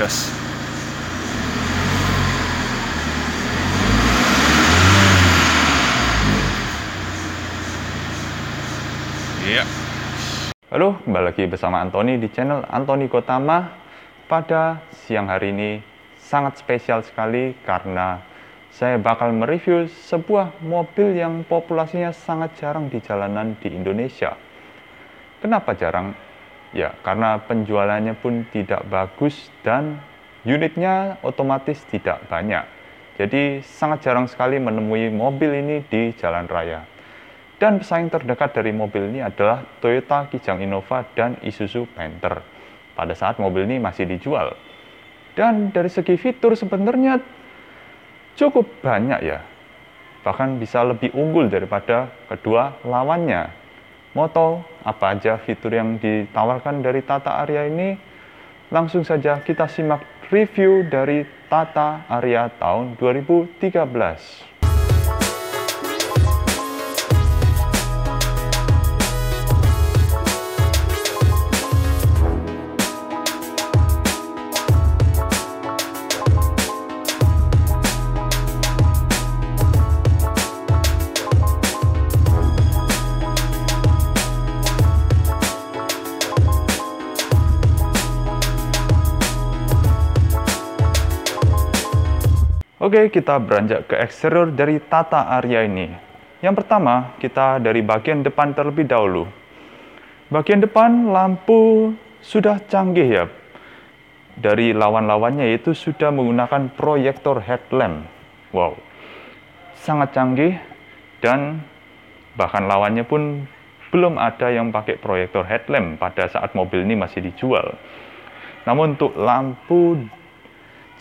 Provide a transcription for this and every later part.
gas. Iya. Halo, kembali lagi bersama Antoni di channel Antoni Gotama. Pada siang hari ini sangat spesial sekali karena saya bakal mereview sebuah mobil yang populasinya sangat jarang di jalanan di Indonesia. Kenapa jarang? Ya, karena penjualannya pun tidak bagus dan unitnya otomatis tidak banyak. Jadi sangat jarang sekali menemui mobil ini di jalan raya. Dan pesaing terdekat dari mobil ini adalah Toyota Kijang Innova dan Isuzu Panther pada saat mobil ini masih dijual. Dan dari segi fitur sebenarnya cukup banyak ya. Bahkan bisa lebih unggul daripada kedua lawannya. Mau tahu apa aja fitur yang ditawarkan dari Tata Aria ini? Langsung saja kita simak review dari Tata Aria tahun 2013. Oke, kita beranjak ke eksterior dari Tata Aria ini. Yang pertama, kita dari bagian depan terlebih dahulu. Bagian depan lampu sudah canggih ya. Dari lawan-lawannya itu sudah menggunakan proyektor headlamp. Wow, sangat canggih dan bahkan lawannya pun belum ada yang pakai proyektor headlamp pada saat mobil ini masih dijual. Namun untuk lampu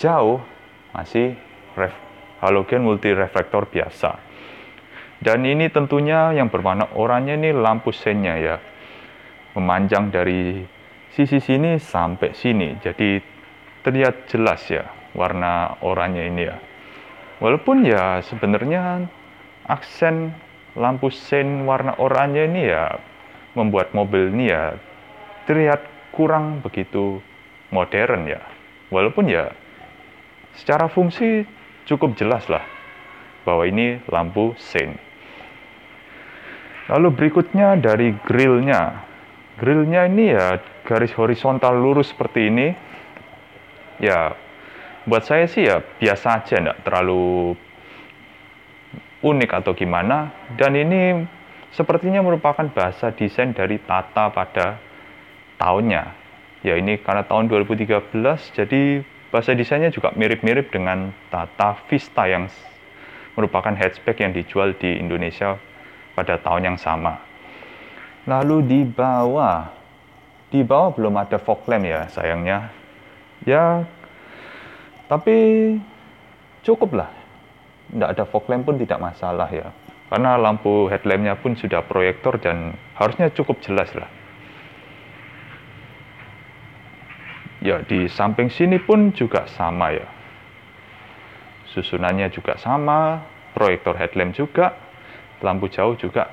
jauh masih halogen multi reflektor biasa. Dan ini tentunya yang berwarna oranye ini lampu seinnya ya. Memanjang dari sisi sini sampai sini. Jadi terlihat jelas ya warna oranye ini ya. Walaupun ya sebenarnya aksen lampu sein warna oranye ini ya membuat mobil ini ya terlihat kurang begitu modern ya. Walaupun ya secara fungsi cukup jelas lah bahwa ini lampu sein. Lalu berikutnya dari grillnya. Grillnya ini ya garis horizontal lurus seperti ini. Ya buat saya sih ya biasa aja, enggak terlalu unik atau gimana. Dan ini sepertinya merupakan bahasa desain dari Tata pada tahunnya. Ya ini karena tahun 2013 jadi bahasa desainnya juga mirip-mirip dengan Tata Vista yang merupakan hatchback yang dijual di Indonesia pada tahun yang sama. Lalu di bawah belum ada fog lamp ya sayangnya. Ya, tapi cukup lah. Tidak ada fog lamp pun tidak masalah ya. Karena lampu headlampnya pun sudah proyektor dan harusnya cukup jelas lah. Ya, di samping sini pun juga sama ya. Susunannya juga sama, proyektor headlamp juga, lampu jauh juga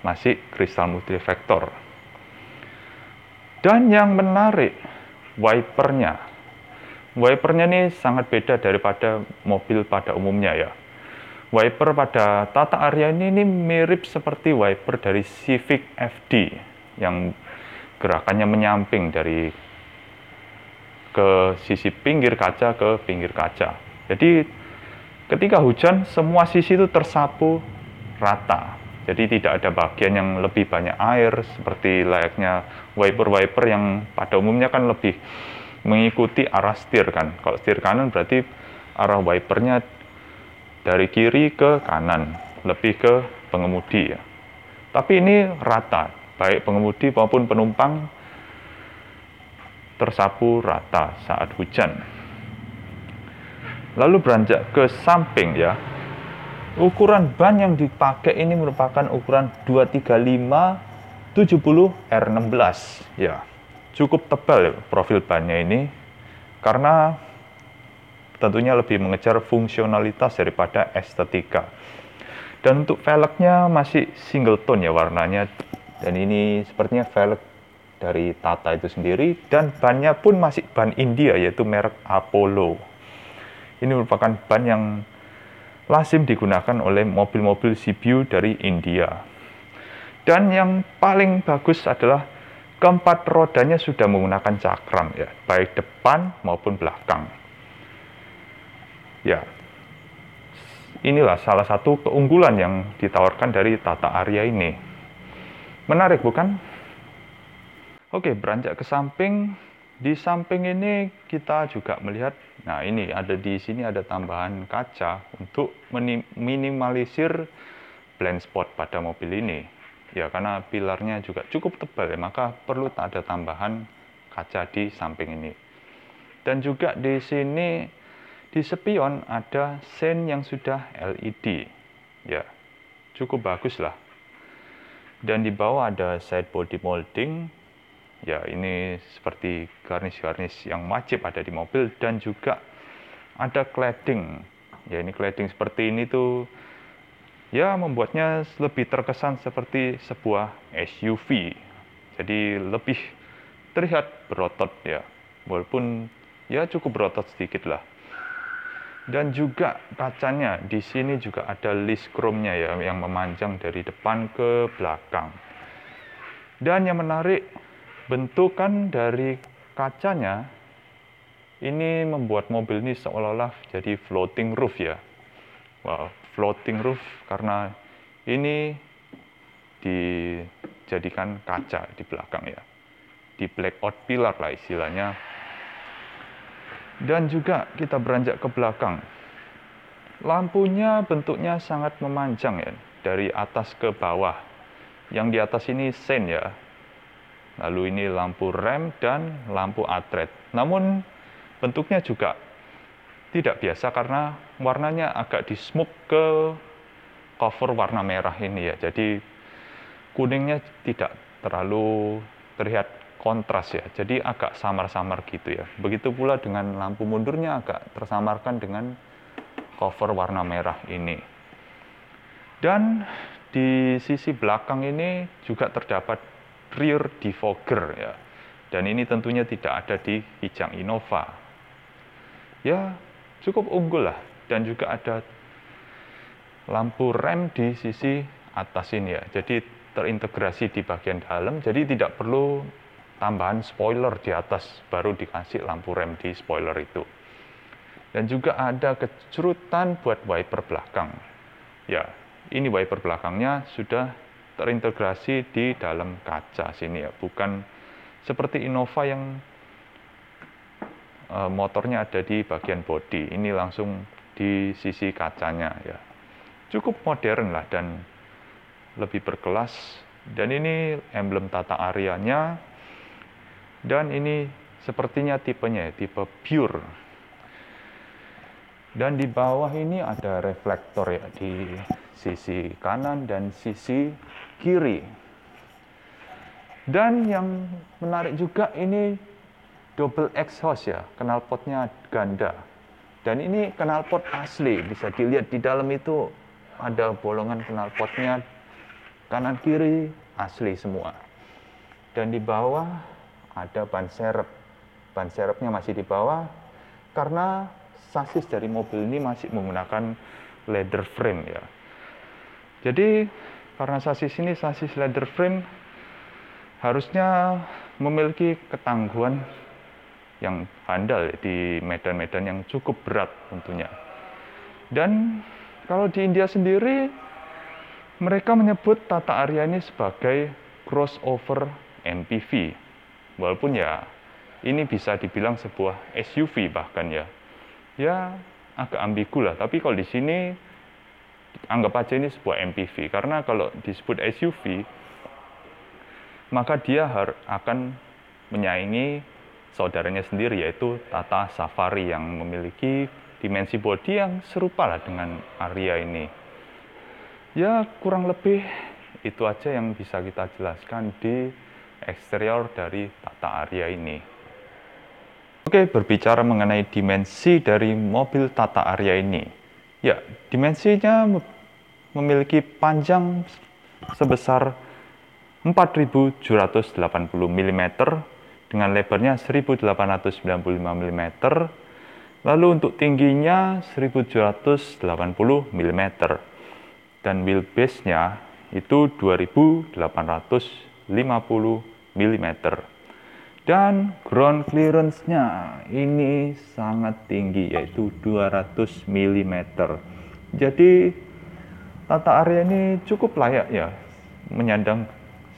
masih kristal multireflektor. Dan yang menarik, wipernya. Wipernya ini sangat beda daripada mobil pada umumnya ya. Wiper pada Tata Aria ini mirip seperti wiper dari Civic FD yang gerakannya menyamping dari ke sisi pinggir kaca ke pinggir kaca. Jadi ketika hujan semua sisi itu tersapu rata. Jadi tidak ada bagian yang lebih banyak air seperti layaknya wiper-wiper yang pada umumnya kan lebih mengikuti arah setir kan. Kalau setir kanan berarti arah wipernya dari kiri ke kanan, lebih ke pengemudi ya. Tapi ini rata, baik pengemudi maupun penumpang tersapu rata saat hujan. Lalu beranjak ke samping ya. Ukuran ban yang dipakai ini merupakan ukuran 235/70 R16 ya. Cukup tebal ya profil bannya ini karena tentunya lebih mengejar fungsionalitas daripada estetika. Dan untuk velgnya masih single tone ya warnanya. Dan ini sepertinya velg dari Tata itu sendiri, dan bannya pun masih ban India, yaitu merek Apollo. Ini merupakan ban yang lazim digunakan oleh mobil-mobil CBU dari India. Dan yang paling bagus adalah keempat rodanya sudah menggunakan cakram, ya, baik depan maupun belakang. Ya, inilah salah satu keunggulan yang ditawarkan dari Tata Aria ini. Menarik, bukan? Oke, beranjak ke samping. Di samping ini kita juga melihat, nah ini ada di sini ada tambahan kaca untuk minimalisir blind spot pada mobil ini. Ya, karena pilarnya juga cukup tebal ya, maka perlu ada tambahan kaca di samping ini. Dan juga di sini di spion ada sein yang sudah LED. Ya, cukup bagus lah. Dan di bawah ada side body molding. Ya, ini seperti garnish-garnish yang wajib ada di mobil, dan juga ada cladding. Ya, ini cladding seperti ini tuh ya membuatnya lebih terkesan seperti sebuah SUV. Jadi lebih terlihat berotot ya. Walaupun ya cukup berotot sedikit lah. Dan juga kacanya di sini juga ada list chrome-nya ya, yang memanjang dari depan ke belakang. Dan yang menarik, bentukan dari kacanya ini membuat mobil ini seolah-olah jadi floating roof ya. Wow, floating roof karena ini dijadikan kaca di belakang ya. Di blackout pilar lah istilahnya. Dan juga kita beranjak ke belakang. Lampunya bentuknya sangat memanjang ya, dari atas ke bawah. Yang di atas ini sein ya. Lalu ini lampu rem dan lampu atret. Namun bentuknya juga tidak biasa karena warnanya agak di smoke ke cover warna merah ini ya. Jadi kuningnya tidak terlalu terlihat kontras ya. Jadi agak samar-samar gitu ya. Begitu pula dengan lampu mundurnya agak tersamarkan dengan cover warna merah ini. Dan di sisi belakang ini juga terdapat rear defogger ya. Dan ini tentunya tidak ada di Kijang Innova. Ya, cukup unggul lah. Dan juga ada lampu rem di sisi atas ini ya. Jadi terintegrasi di bagian dalam, jadi tidak perlu tambahan spoiler di atas baru dikasih lampu rem di spoiler itu. Dan juga ada kecerutan buat wiper belakang. Ya, ini wiper belakangnya sudah terintegrasi di dalam kaca sini ya, bukan seperti Innova yang motornya ada di bagian bodi. Ini langsung di sisi kacanya ya. Cukup modern lah dan lebih berkelas. Dan ini emblem Tata Arianya. Dan ini sepertinya tipenya tipe pure. Dan di bawah ini ada reflektor ya di sisi kanan dan sisi kiri. Dan yang menarik juga ini double exhaust ya, knalpotnya ganda. Dan ini knalpot asli, bisa dilihat di dalam itu ada bolongan knalpotnya kanan kiri asli semua. Dan di bawah ada ban serep. Ban serepnya masih di bawah karena sasis dari mobil ini masih menggunakan leather frame ya. Jadi karena sasis ini sasis leather frame, harusnya memiliki ketangguhan yang handal di medan-medan yang cukup berat tentunya. Dan kalau di India sendiri, mereka menyebut Tata Aria ini sebagai crossover MPV. Walaupun ya ini bisa dibilang sebuah SUV bahkan ya. Ya agak ambigu lah, tapi kalau di sini anggap aja ini sebuah MPV, karena kalau disebut SUV maka dia akan menyaingi saudaranya sendiri yaitu Tata Safari yang memiliki dimensi bodi yang serupa lah dengan Aria ini. Ya kurang lebih itu aja yang bisa kita jelaskan di eksterior dari Tata Aria ini. Oke, berbicara mengenai dimensi dari mobil Tata Aria ini. Ya, dimensinya memiliki panjang sebesar 4780 mm dengan lebarnya 1895 mm. Lalu untuk tingginya 1780 mm dan wheelbase-nya itu 2850 mm. Dan ground clearance-nya ini sangat tinggi, yaitu 200 mm. Jadi Tata Aria ini cukup layak ya menyandang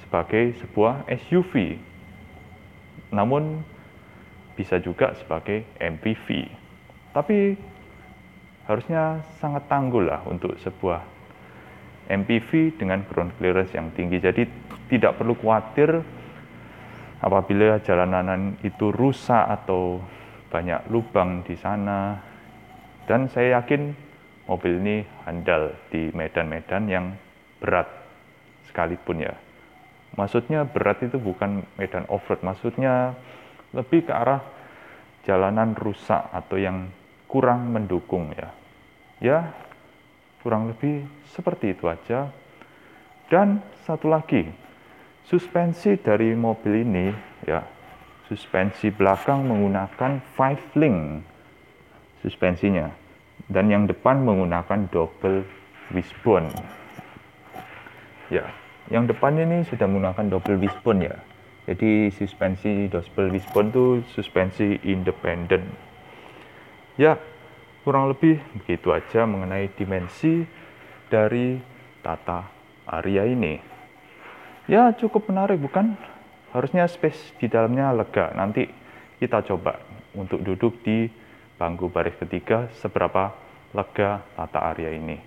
sebagai sebuah SUV, namun bisa juga sebagai MPV. Tapi harusnya sangat tangguh lah untuk sebuah MPV dengan ground clearance yang tinggi. Jadi tidak perlu khawatir apabila jalanan itu rusak atau banyak lubang di sana. Dan saya yakin mobil ini handal di medan-medan yang berat sekalipun ya. Maksudnya berat itu bukan medan off-road, maksudnya lebih ke arah jalanan rusak atau yang kurang mendukung ya. Ya, kurang lebih seperti itu aja. Dan satu lagi, suspensi dari mobil ini ya, suspensi belakang menggunakan 5-link suspensinya, dan yang depan menggunakan double wishbone. Ya, yang depan ini sudah menggunakan double wishbone ya. Jadi suspensi double wishbone itu suspensi independen. Ya, kurang lebih begitu aja mengenai dimensi dari Tata Aria ini. Ya, cukup menarik bukan? Harusnya space di dalamnya lega. Nanti kita coba untuk duduk di bangku baris ketiga seberapa lega Tata Aria ini.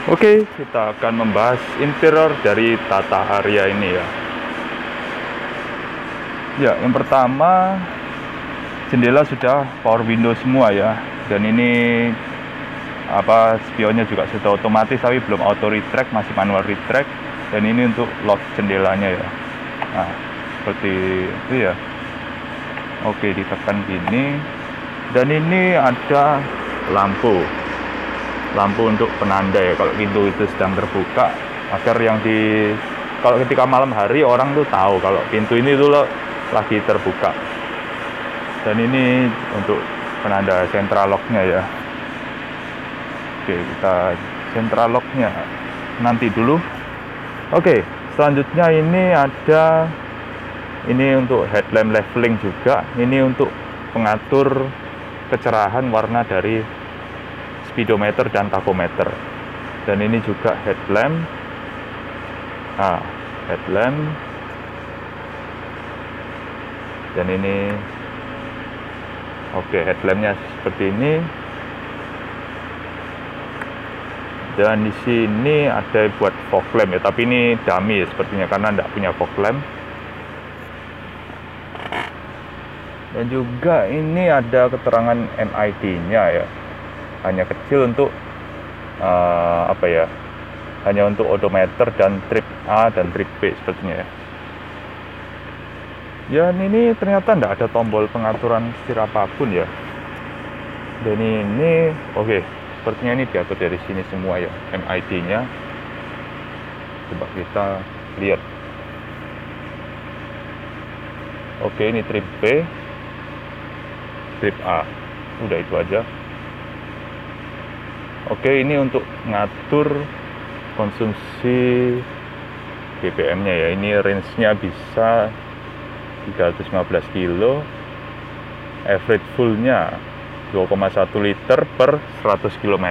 Oke, kita akan membahas interior dari Tata Aria ini ya. Ya, yang pertama jendela sudah power window semua ya. Dan ini spionnya juga sudah otomatis tapi belum auto retract, masih manual retract. Dan ini untuk lock jendelanya ya. Nah, seperti itu ya. Oke, ditekan gini. Dan ini ada lampu untuk penanda ya kalau pintu itu sedang terbuka, agar kalau ketika malam hari orang tuh tahu kalau pintu ini tuh lagi terbuka. Dan ini untuk penanda central lock-nya ya. Oke, kita central lock-nya nanti dulu. Oke, selanjutnya ini untuk headlamp leveling juga. Ini untuk pengatur kecerahan warna dari speedometer dan tachometer. Dan ini juga headlamp. Headlamp. Dan ini headlampnya seperti ini. Dan di sini ada buat fog lamp ya, tapi ini dummy ya, sepertinya karena tidak punya fog lamp. Dan juga ini ada keterangan MID-nya ya, hanya kecil untuk hanya untuk odometer dan trip A dan trip B sepertinya ya. Dan ini ternyata tidak ada tombol pengaturan setir apapun ya. Dan ini sepertinya ini diatur dari sini semua ya, MID-nya. Coba kita lihat. Ini trip B, trip A. Udah itu aja. Ini untuk ngatur konsumsi BBM-nya ya. Ini range-nya bisa 315 kilo. Average full-nya 2,1 liter per 100 km.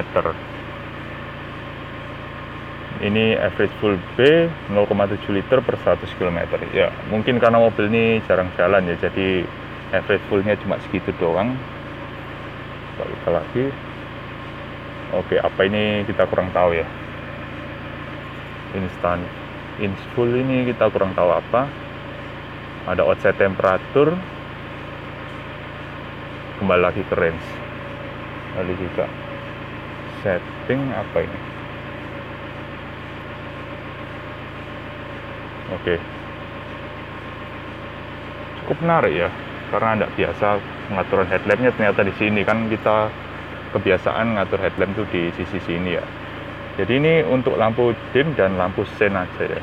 Ini average full B 0,7 liter per 100 km. Ya, mungkin karena mobil ini jarang jalan ya, jadi average full-nya cuma segitu doang. Kita lagi. Apa ini kita kurang tahu ya. Instant full ini kita kurang tahu apa. Ada outside temperatur. Kembali lagi ke range. Lalu juga setting apa ini? Cukup menarik ya, karena tidak biasa pengaturan headlampnya ternyata di sini kan. Kita kebiasaan ngatur headlamp tuh di sisi sini ya. Jadi ini untuk lampu dim dan lampu sen aja ya.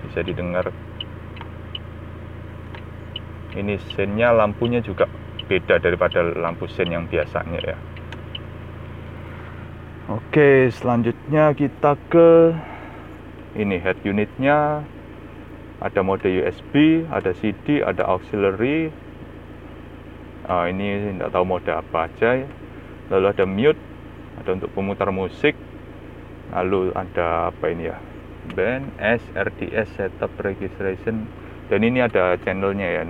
Bisa didengar. Ini sennya, lampunya juga beda daripada lampu sen yang biasanya ya. Oke, selanjutnya kita ke ini head unitnya. Ada mode USB, ada CD, ada auxiliary. Ini tidak tahu mode apa aja. Lalu ada mute, ada untuk pemutar musik. Lalu ada apa ini ya? Band, RDS, setup, registration. Dan ini ada channelnya ya,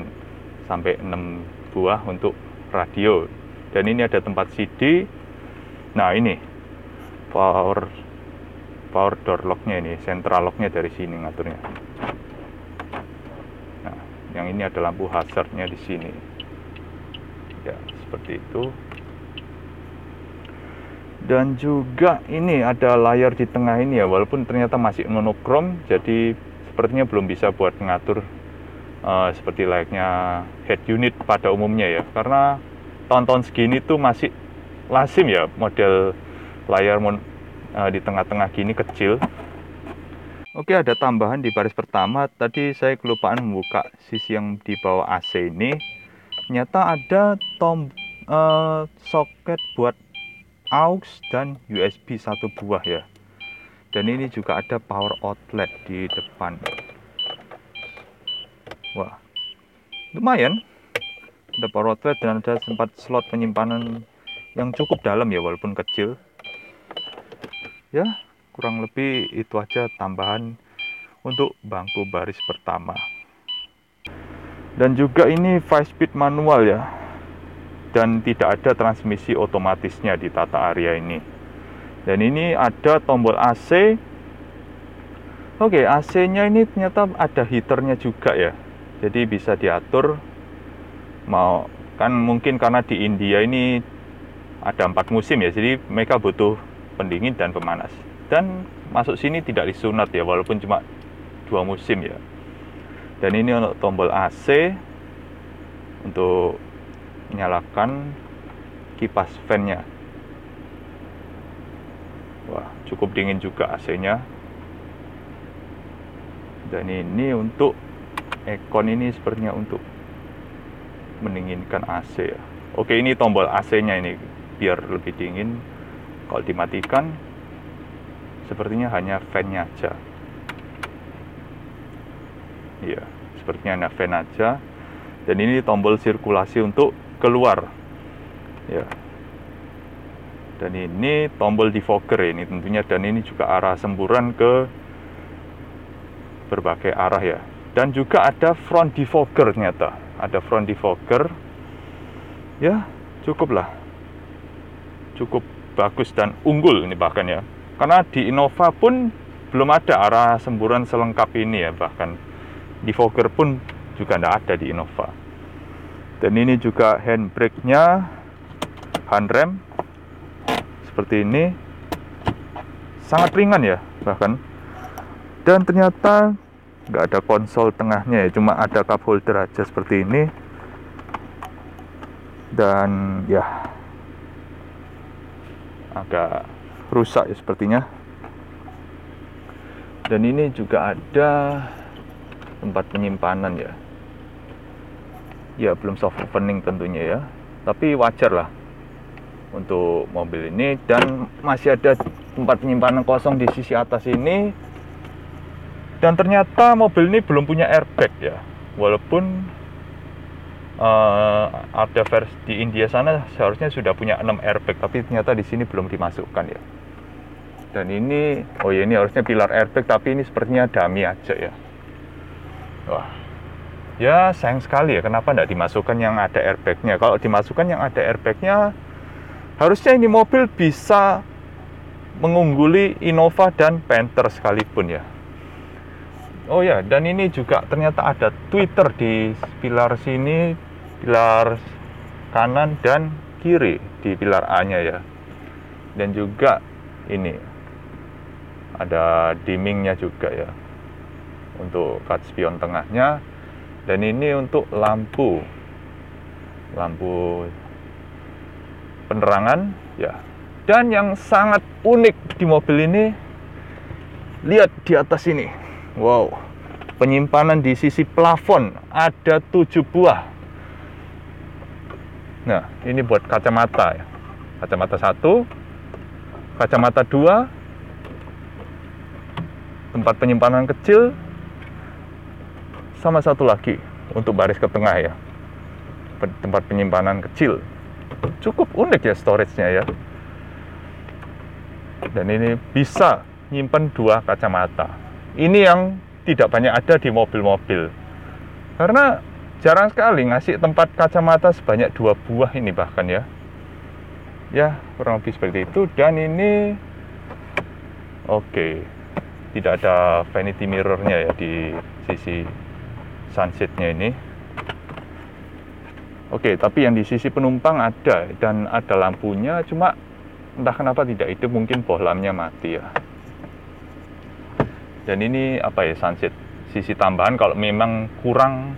sampai 6 buah untuk radio. Dan ini ada tempat CD. Nah ini power door locknya, ini central locknya dari sini ngaturnya. Nah, yang ini ada lampu hazardnya di sini. Ya, seperti itu. Dan juga ini ada layar di tengah ini ya, walaupun ternyata masih monokrom, jadi sepertinya belum bisa buat mengatur seperti layaknya head unit pada umumnya ya, karena tahun-tahun segini tuh masih lazim ya model layar di tengah-tengah gini kecil. Oke, ada tambahan di baris pertama. Tadi saya kelupaan membuka sisi yang di bawah AC ini. Ternyata ada soket buat aux dan USB satu buah ya. Dan ini juga ada power outlet di depan. Wah, lumayan. Ada power outlet dan ada sempat slot penyimpanan yang cukup dalam ya, walaupun kecil. Ya, kurang lebih itu aja tambahan untuk bangku baris pertama. Dan juga ini 5-speed manual ya, dan tidak ada transmisi otomatisnya di Tata Aria ini. Dan ini ada tombol AC. Oke, AC-nya ini ternyata ada heaternya juga ya, jadi bisa diatur. Mau kan mungkin karena di India ini ada 4 musim ya, jadi mereka butuh pendingin dan pemanas. Dan masuk sini tidak disunat ya, walaupun cuma 2 musim ya. Dan ini untuk tombol AC untuk menyalakan kipas fan-nya. Wah, cukup dingin juga AC-nya. Dan ini untuk aircon, ini sepertinya untuk mendinginkan AC ya. Oke, ini tombol AC-nya ini biar lebih dingin. Kalau dimatikan, sepertinya hanya fan-nya aja. Iya, sepertinya hanya fan aja. Dan ini tombol sirkulasi untuk keluar. Ya. Dan ini tombol defogger ini tentunya, dan ini juga arah semburan ke berbagai arah ya. Dan juga ada front defogger ternyata. Ada front defogger. Ya, cukup lah. Cukup bagus dan unggul ini bahkan ya. Karena di Innova pun belum ada arah semburan selengkap ini ya, bahkan defogger pun juga tidak ada di Innova. Dan ini juga handbrake-nya, handrem seperti ini, sangat ringan ya bahkan. Dan ternyata nggak ada konsol tengahnya ya, cuma ada cup holder aja seperti ini. Dan ya agak rusak ya sepertinya. Dan ini juga ada tempat penyimpanan ya. Ya, belum soft opening tentunya ya, tapi wajar lah untuk mobil ini. Dan masih ada tempat penyimpanan kosong di sisi atas ini. Dan ternyata mobil ini belum punya airbag ya, walaupun ada versi di India sana seharusnya sudah punya 6 airbag, tapi ternyata di sini belum dimasukkan ya. Dan ini, oh ya, ini harusnya pilar airbag, tapi ini sepertinya dummy aja ya. Wah, ya sayang sekali ya, kenapa tidak dimasukkan yang ada airbagnya. Kalau dimasukkan yang ada airbagnya, harusnya ini mobil bisa mengungguli Innova dan Panther sekalipun ya. Oh ya, dan ini juga ternyata ada tweeter di pilar sini, pilar kanan dan kiri di pilar A-nya ya. Dan juga ini ada dimmingnya juga ya, untuk kat spion tengahnya. Dan ini untuk lampu penerangan ya. Dan yang sangat unik di mobil ini, lihat di atas ini. Wow, penyimpanan di sisi plafon ada 7 buah. Nah, ini buat kacamata ya. Kacamata 1, kacamata 2, tempat penyimpanan kecil, sama satu lagi untuk baris ke tengah ya, tempat penyimpanan kecil. Cukup unik ya storage-nya ya. Dan ini bisa nyimpen 2 kacamata. Ini yang tidak banyak ada di mobil-mobil, karena jarang sekali ngasih tempat kacamata sebanyak 2 buah ini bahkan ya. Ya, kurang lebih seperti itu. Dan ini oke, tidak ada vanity mirror-nya ya di sisi sunset-nya ini. Oke, tapi yang di sisi penumpang ada, dan ada lampunya, cuma entah kenapa tidak hidup, mungkin bohlamnya mati ya. Dan ini apa ya, sunset sisi tambahan kalau memang kurang,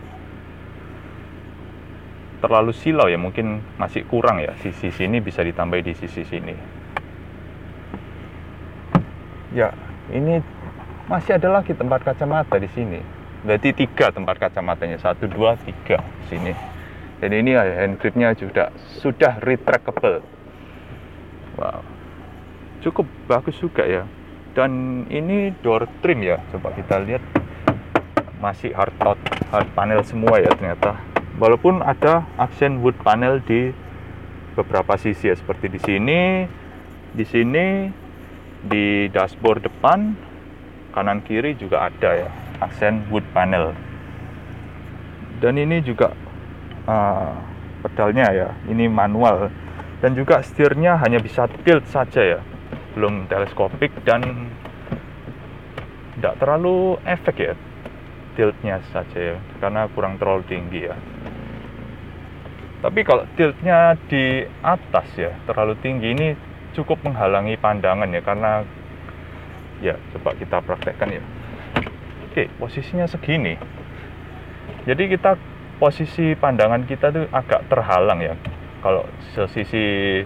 terlalu silau ya, mungkin masih kurang ya, sisi sini bisa ditambahi di sisi sini. Ya, ini masih ada lagi tempat kacamata di sini. Berarti 3 tempat kacamatanya, 1, 2, 3 sini. Dan ini hand gripnya juga sudah retractable. Wow, cukup bagus juga ya. Dan ini door trim ya, coba kita lihat, masih hard panel semua ya ternyata. Walaupun ada aksen wood panel di beberapa sisi ya, seperti di sini, di dashboard depan, kanan kiri juga ada ya aksen wood panel. Dan ini juga pedalnya ya, ini manual, dan juga setirnya hanya bisa tilt saja ya, belum teleskopik, dan tidak terlalu efek ya tiltnya saja ya, karena kurang terlalu tinggi ya. Tapi kalau tiltnya di atas ya terlalu tinggi, ini cukup menghalangi pandangan ya, karena ya coba kita praktekkan ya. Oke, posisinya segini, jadi kita posisi pandangan kita tuh agak terhalang ya kalau sisi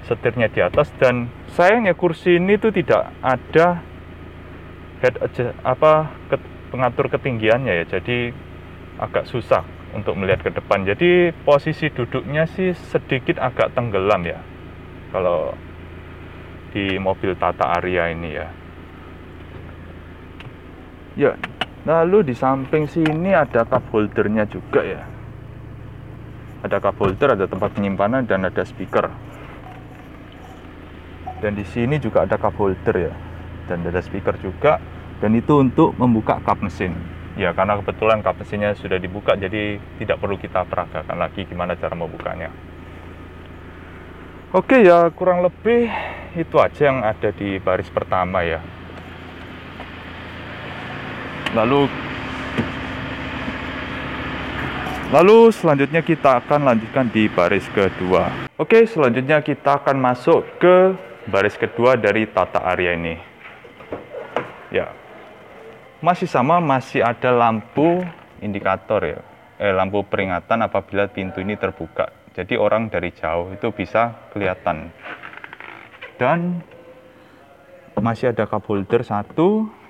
setirnya di atas. Dan sayangnya kursi ini tuh tidak ada head adjust, pengatur ketinggiannya ya, jadi agak susah untuk melihat ke depan. Jadi posisi duduknya sih sedikit agak tenggelam ya kalau di mobil Tata Aria ini ya. Ya, lalu di samping sini ada cup holdernya juga ya. Ada cup holder, ada tempat penyimpanan, dan ada speaker. Dan di sini juga ada cup holder ya, dan ada speaker juga. Dan itu untuk membuka kap mesin. Ya, karena kebetulan kap mesinnya sudah dibuka, jadi tidak perlu kita peragakan lagi gimana cara membukanya. Oke ya, kurang lebih itu aja yang ada di baris pertama ya. Lalu selanjutnya kita akan lanjutkan di baris kedua. Oke, selanjutnya kita akan masuk ke baris kedua dari Tata Aria ini. Ya, masih sama, masih ada lampu indikator ya, lampu peringatan apabila pintu ini terbuka. Jadi orang dari jauh itu bisa kelihatan. Dan masih ada cup holder 1.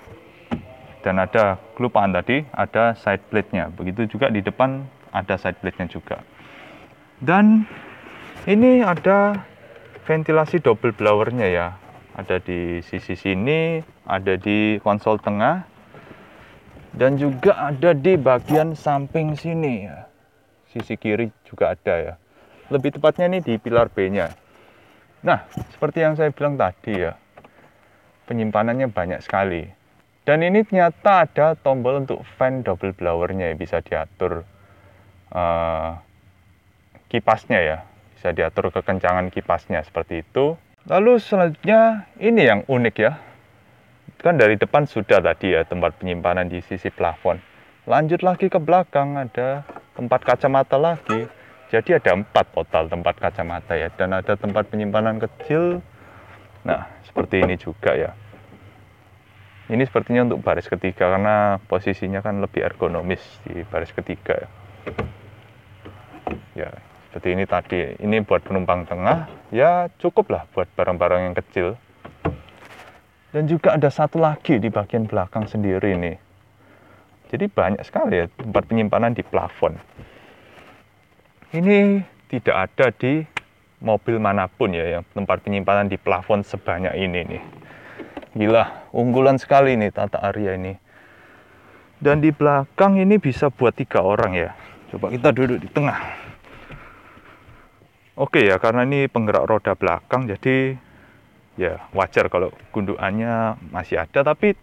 Dan ada, kelupaan tadi, ada side plate-nya. Begitu juga di depan ada side plate-nya juga. Dan ini ada ventilasi double blower-nya ya. Ada di sisi sini, ada di konsol tengah, dan juga ada di bagian samping sini ya. Sisi kiri juga ada ya. Lebih tepatnya ini di pilar B-nya. Nah, seperti yang saya bilang tadi ya, penyimpanannya banyak sekali. Dan ini ternyata ada tombol untuk fan double blower-nya ya, bisa diatur kipasnya ya, bisa diatur kekencangan kipasnya seperti itu. Lalu selanjutnya ini yang unik ya, kan dari depan sudah tadi ya tempat penyimpanan di sisi plafon. Lanjut lagi ke belakang ada tempat kacamata lagi, jadi ada 4 total tempat kacamata ya, dan ada tempat penyimpanan kecil. Nah, seperti ini juga ya. Ini sepertinya untuk baris ketiga, karena posisinya kan lebih ergonomis di baris ketiga. Ya, seperti ini tadi. Ini buat penumpang tengah, ya cukup lah buat barang-barang yang kecil. Dan juga ada satu lagi di bagian belakang sendiri nih. Jadi banyak sekali ya tempat penyimpanan di plafon. Ini tidak ada di mobil manapun ya yang tempat penyimpanan di plafon sebanyak ini nih. Gila, unggulan sekali nih Tata Aria ini. Dan di belakang ini bisa buat 3 orang ya. Coba kita duduk di tengah. Oke ya, karena ini penggerak roda belakang, jadi ya wajar kalau gundukannya masih ada, tapi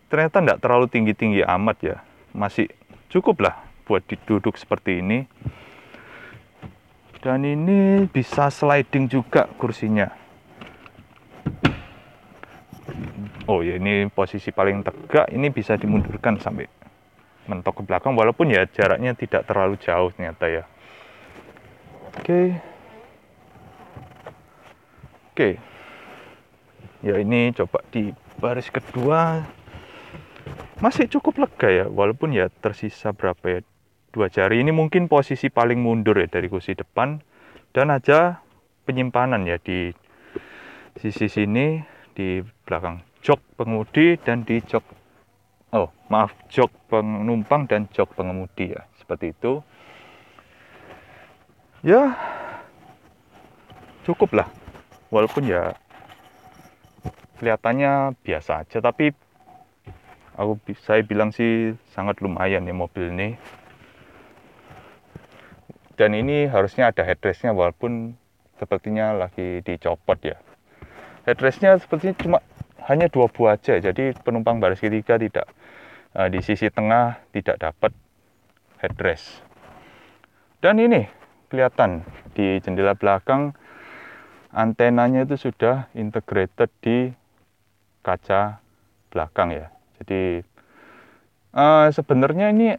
ternyata tidak terlalu tinggi-tinggi amat ya. Masih cukup lah buat duduk seperti ini. Dan ini bisa sliding juga kursinya. Oh ya, ini posisi paling tegak, ini bisa dimundurkan sampai mentok ke belakang, walaupun ya jaraknya tidak terlalu jauh ternyata ya. Oke. Ya ini coba di baris kedua. Masih cukup lega ya, walaupun ya tersisa berapa ya? 2 jari. Ini mungkin posisi paling mundur ya dari kursi depan. Dan aja penyimpanan ya di sisi sini, di belakang jok pengemudi dan di jok jok penumpang dan jok pengemudi ya, seperti itu. Ya cukup lah, walaupun ya kelihatannya biasa aja, tapi saya bilang sih sangat lumayan ya mobil ini. Dan ini harusnya ada headrestnya, walaupun sepertinya lagi dicopot ya. Headrestnya sepertinya cuma hanya 2 buah aja, jadi penumpang baris ketiga tidak di sisi tengah tidak dapat headrest. Dan ini kelihatan di jendela belakang antenanya itu sudah integrated di kaca belakang ya. Jadi sebenarnya ini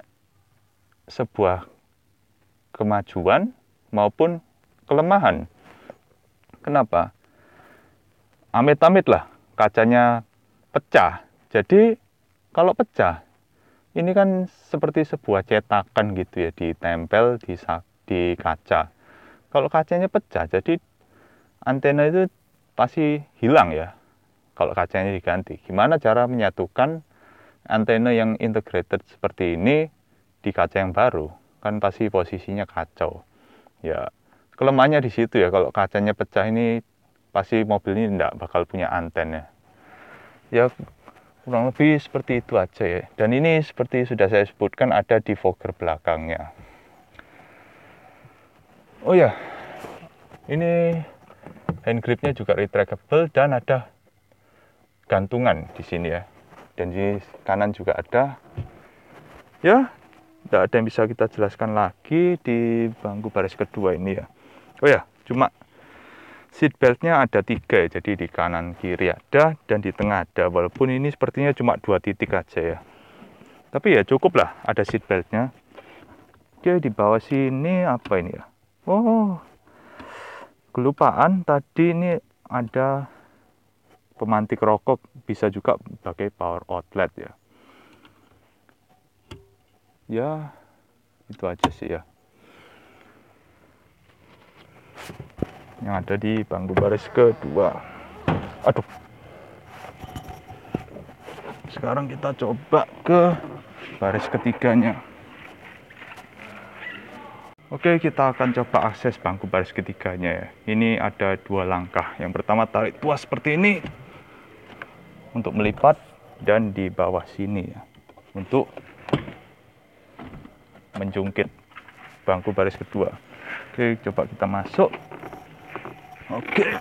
sebuah kemajuan maupun kelemahan. Kenapa? Amit-amit lah kacanya pecah. Jadi kalau pecah, ini kan seperti sebuah cetakan gitu ya, ditempel di kaca. Kalau kacanya pecah, jadi antena itu pasti hilang ya kalau kacanya diganti. Gimana cara menyatukan antena yang integrated seperti ini di kaca yang baru? Kan pasti posisinya kacau. Ya, kelemahannya di situ ya, kalau kacanya pecah ini pasti mobil ini tidak bakal punya anten ya. Ya kurang lebih seperti itu aja ya. Dan ini seperti sudah saya sebutkan ada defogger belakangnya. Oh ya, ini hand gripnya juga retractable dan ada gantungan di sini ya. Dan di kanan juga ada. Ya, tidak ada yang bisa kita jelaskan lagi di bangku baris kedua ini ya. Oh ya, cuma seat beltnya ada 3 ya, jadi di kanan kiri ada dan di tengah ada, walaupun ini sepertinya cuma 2 titik aja ya, tapi ya cukup lah ada seat beltnya. Oke, di bawah sini apa ini ya? Oh, kelupaan tadi, ini ada pemantik rokok, bisa juga pakai power outlet ya. Ya itu aja sih ya yang ada di bangku baris kedua. Aduh, sekarang kita coba ke baris ketiganya. Oke, kita akan coba akses bangku baris ketiganya ya. Ini ada 2 langkah. Yang pertama, tarik tuas seperti ini untuk melipat, dan di bawah sini ya untuk menjungkit bangku baris kedua. Oke, coba kita masuk. Oke,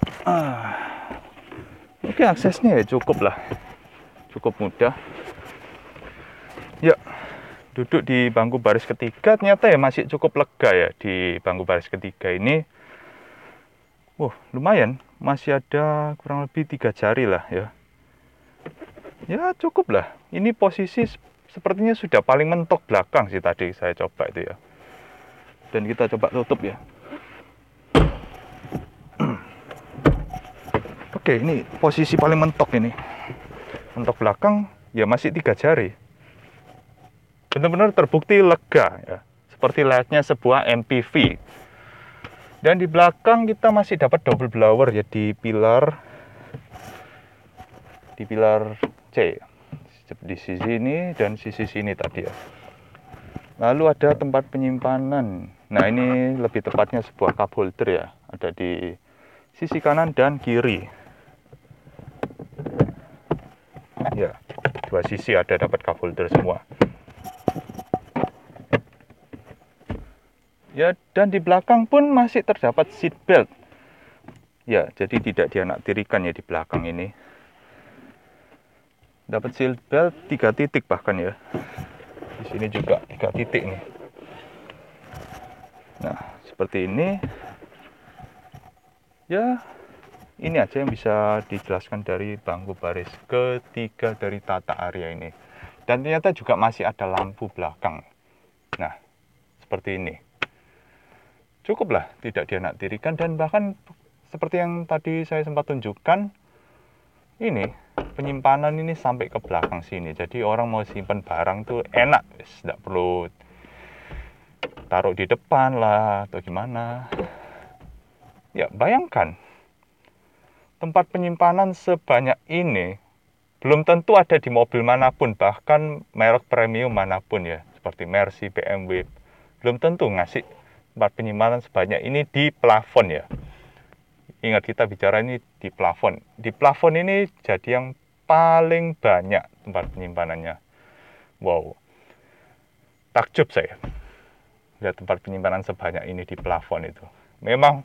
aksesnya ya cukup lah, cukup mudah. Ya, duduk di bangku baris ketiga ternyata ya masih cukup lega ya di bangku baris ketiga ini. Lumayan, masih ada kurang lebih 3 jari lah ya. Ya cukup lah. Ini posisi sepertinya sudah paling mentok belakang sih tadi saya coba itu ya. Dan kita coba tutup ya. Oke, ini posisi paling mentok ini. Mentok belakang ya masih 3 jari. Benar-benar terbukti lega ya. Seperti layaknya sebuah MPV. Dan di belakang kita masih dapat double blower ya di pilar C, di sisi ini dan sisi sini tadi ya. Lalu ada tempat penyimpanan. Nah, ini lebih tepatnya sebuah cup holder ya, ada di sisi kanan dan kiri. Ya, dua sisi ada dapat cup holder semua. Ya, dan di belakang pun masih terdapat seat belt. Ya, jadi tidak dianaktirikan ya di belakang ini. Dapat seat belt 3 titik bahkan ya. Di sini juga 3 titik nih. Nah, seperti ini. Ya, ini aja yang bisa dijelaskan dari bangku baris ketiga dari Tata Aria ini. Dan ternyata juga masih ada lampu belakang. Nah, seperti ini. Cukuplah, tidak dianaktirikan, dan bahkan seperti yang tadi saya sempat tunjukkan, ini penyimpanan ini sampai ke belakang sini. Jadi orang mau simpan barang tuh enak, tidak perlu taruh di depan lah atau gimana. Ya, bayangkan tempat penyimpanan sebanyak ini belum tentu ada di mobil manapun, bahkan merek premium manapun ya, seperti Mercy, BMW, belum tentu ngasih tempat penyimpanan sebanyak ini di plafon ya. Ingat, kita bicara ini di plafon. Di plafon ini jadi yang paling banyak tempat penyimpanannya. Wow, takjub saya lihat tempat penyimpanan sebanyak ini di plafon itu. Memang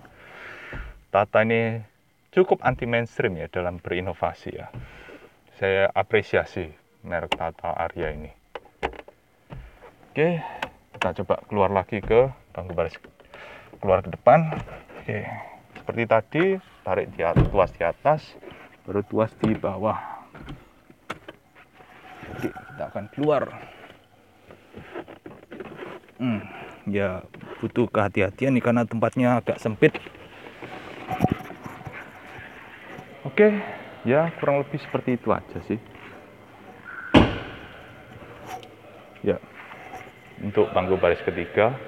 Tata ini cukup anti mainstream ya dalam berinovasi ya. Saya apresiasi merek Tata Aria ini. Oke, kita coba keluar lagi ke bangku baris, keluar ke depan. Oke, seperti tadi, tarik di atas, tuas di atas, baru tuas di bawah. Oke, kita akan keluar. Ya butuh kehati-hatian nih karena tempatnya agak sempit. Oke, ya kurang lebih seperti itu aja sih. Ya, untuk bangku baris ketiga.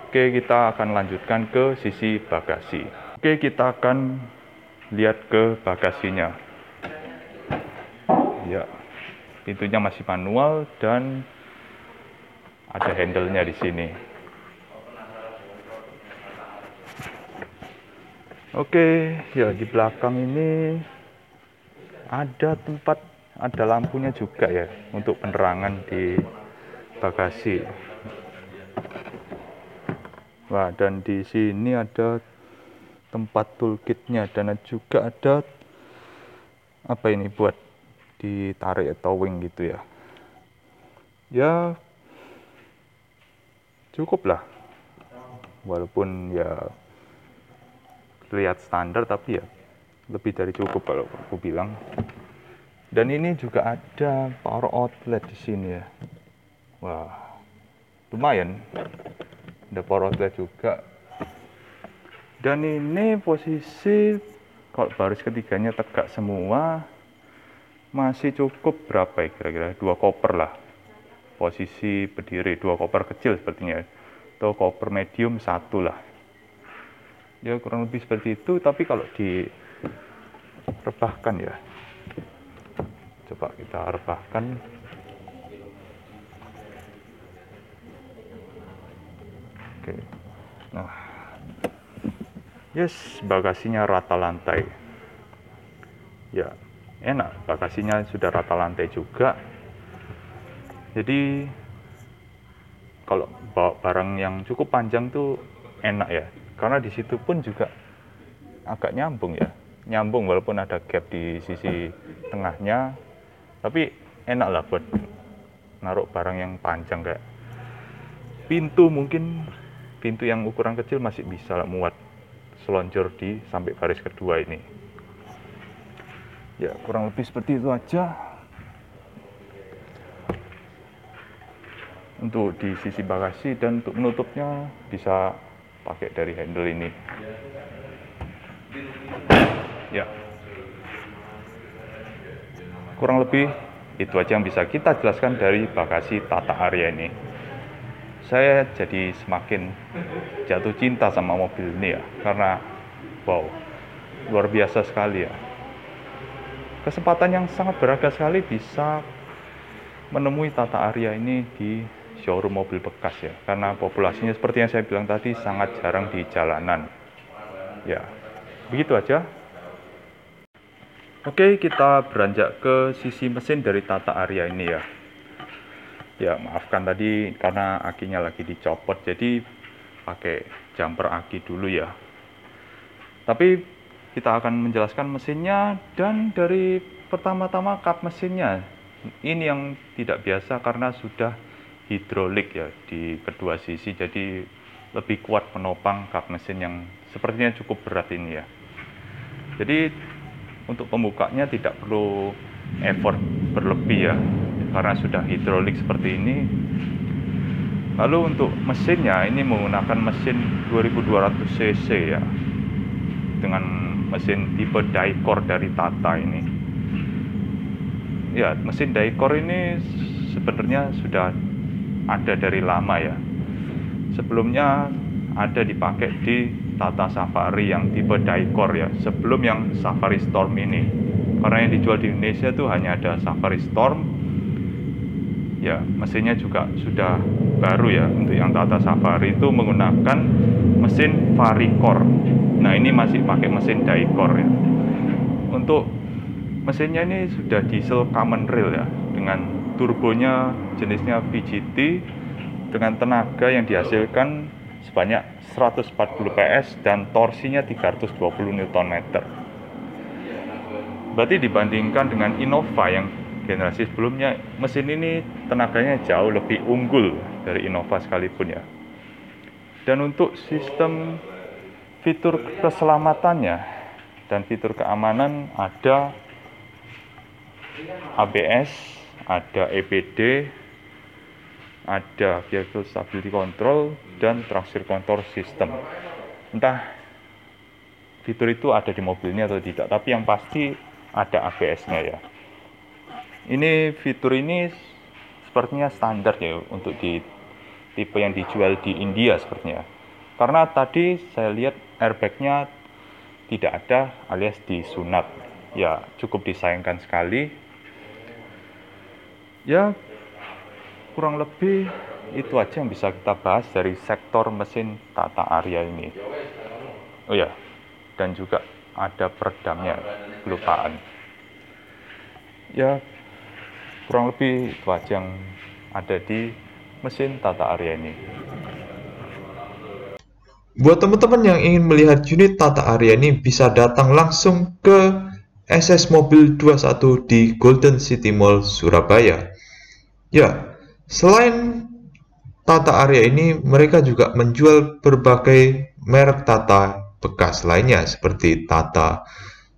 Oke, kita akan lanjutkan ke sisi bagasi. Oke, kita akan lihat ke bagasinya. Ya, pintunya masih manual dan ada handle-nya di sini. Oke, ya di belakang ini ada lampunya juga ya untuk penerangan di bagasi. Wah, dan di sini ada tempat toolkitnya dan juga ada apa ini buat ditarik towing gitu ya. Ya cukup lah, walaupun ya lihat standar tapi ya lebih dari cukup kalau aku bilang. Dan ini juga ada power outlet di sini ya. Wah, lumayan. Ada power outlet juga. Dan ini posisi kalau baris ketiganya tegak semua, masih cukup berapa ya kira-kira 2 koper lah. Posisi berdiri 2 koper kecil sepertinya, atau koper medium 1 lah. Ya kurang lebih seperti itu, tapi kalau direbahkan ya, coba kita rebahkan. Oke, nah, yes, bagasinya rata lantai. Ya, enak, bagasinya sudah rata lantai juga. Jadi kalau bawa barang yang cukup panjang tuh enak ya, karena di situ pun juga agak nyambung ya, nyambung walaupun ada gap di sisi tengahnya, tapi enak lah buat naruh barang yang panjang kayak pintu. Mungkin pintu yang ukuran kecil masih bisa lah muat seloncor di sampai baris kedua ini. Ya kurang lebih seperti itu aja untuk di sisi bagasi, dan untuk menutupnya bisa pakai dari handle ini. Ya, kurang lebih itu aja yang bisa kita jelaskan dari bagasi Tata Aria ini. saya jadi semakin jatuh cinta sama mobil ini ya, karena wow, luar biasa sekali ya. Kesempatan yang sangat berharga sekali bisa menemui Tata Aria ini di showroom mobil bekas ya, karena populasinya seperti yang saya bilang tadi sangat jarang di jalanan. Ya, begitu aja. Oke, kita beranjak ke sisi mesin dari Tata Aria ini ya. Ya, maafkan tadi karena akinya lagi dicopot, jadi pakai jumper aki dulu ya. Tapi kita akan menjelaskan mesinnya, dan dari pertama-tama kap mesinnya. Ini yang tidak biasa karena sudah hidrolik ya di kedua sisi, jadi lebih kuat menopang kap mesin yang sepertinya cukup berat ini ya. Jadi untuk pembukanya tidak perlu effort berlebih ya, karena sudah hidrolik seperti ini. Lalu untuk mesinnya ini menggunakan mesin 2200 cc ya, dengan mesin tipe die-core dari Tata ini. Ya, mesin die-core ini sebenarnya sudah ada dari lama ya. Sebelumnya ada dipakai di Tata Safari yang tipe die-core ya, sebelum yang Safari Storm ini. Karena yang dijual di Indonesia tuh hanya ada Safari Storm. Ya, mesinnya juga sudah baru ya. Untuk yang Tata Safari itu menggunakan mesin Varicore. Nah, ini masih pakai mesin die-core ya. Untuk mesinnya ini sudah diesel common rail ya, dengan turbonya jenisnya VGT dengan tenaga yang dihasilkan sebanyak 140 PS dan torsinya 320 Nm. Berarti dibandingkan dengan Innova yang generasi sebelumnya, mesin ini tenaganya jauh lebih unggul dari Innova sekalipun ya. Dan untuk sistem fitur keselamatannya dan fitur keamanan, ada ABS, ada EPD, ada Vehicle Stability Control, dan Traction Control System. Entah fitur itu ada di mobil ini atau tidak, tapi yang pasti ada ABS-nya ya. Ini fitur ini sepertinya standar ya untuk di tipe yang dijual di India sepertinya. Karena tadi saya lihat airbag-nya tidak ada alias disunat. Ya, cukup disayangkan sekali. Ya, kurang lebih itu aja yang bisa kita bahas dari sektor mesin Tata Aria ini. Oh ya, dan juga ada peredamnya, kelupaan. Ya, kurang lebih itu aja yang ada di mesin Tata Aria ini. Buat teman-teman yang ingin melihat unit Tata Aria ini, bisa datang langsung ke SS Mobil 21 di Golden City Mall, Surabaya. Ya, selain Tata Aria ini, mereka juga menjual berbagai merek Tata bekas lainnya seperti Tata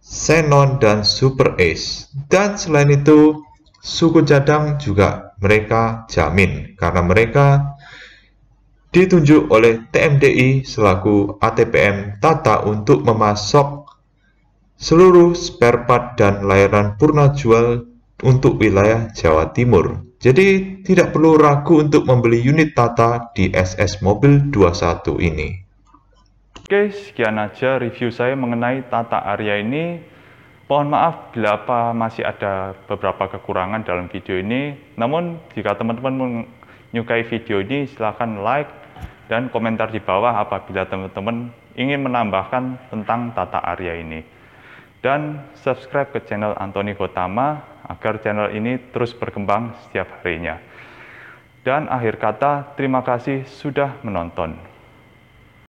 Xenon dan Super Ace. Dan selain itu, suku cadang juga mereka jamin karena mereka ditunjuk oleh TMDI selaku ATPM Tata untuk memasok seluruh spare part dan layanan purna jual untuk wilayah Jawa Timur. Jadi tidak perlu ragu untuk membeli unit Tata di SS Mobil 21 ini. Oke, sekian aja review saya mengenai Tata Aria ini. Mohon maaf bila masih ada beberapa kekurangan dalam video ini. Namun, jika teman-teman menyukai video ini, silahkan like dan komentar di bawah apabila teman-teman ingin menambahkan tentang Tata Aria ini. Dan subscribe ke channel Anthony Gotama agar channel ini terus berkembang setiap harinya. Dan akhir kata, terima kasih sudah menonton.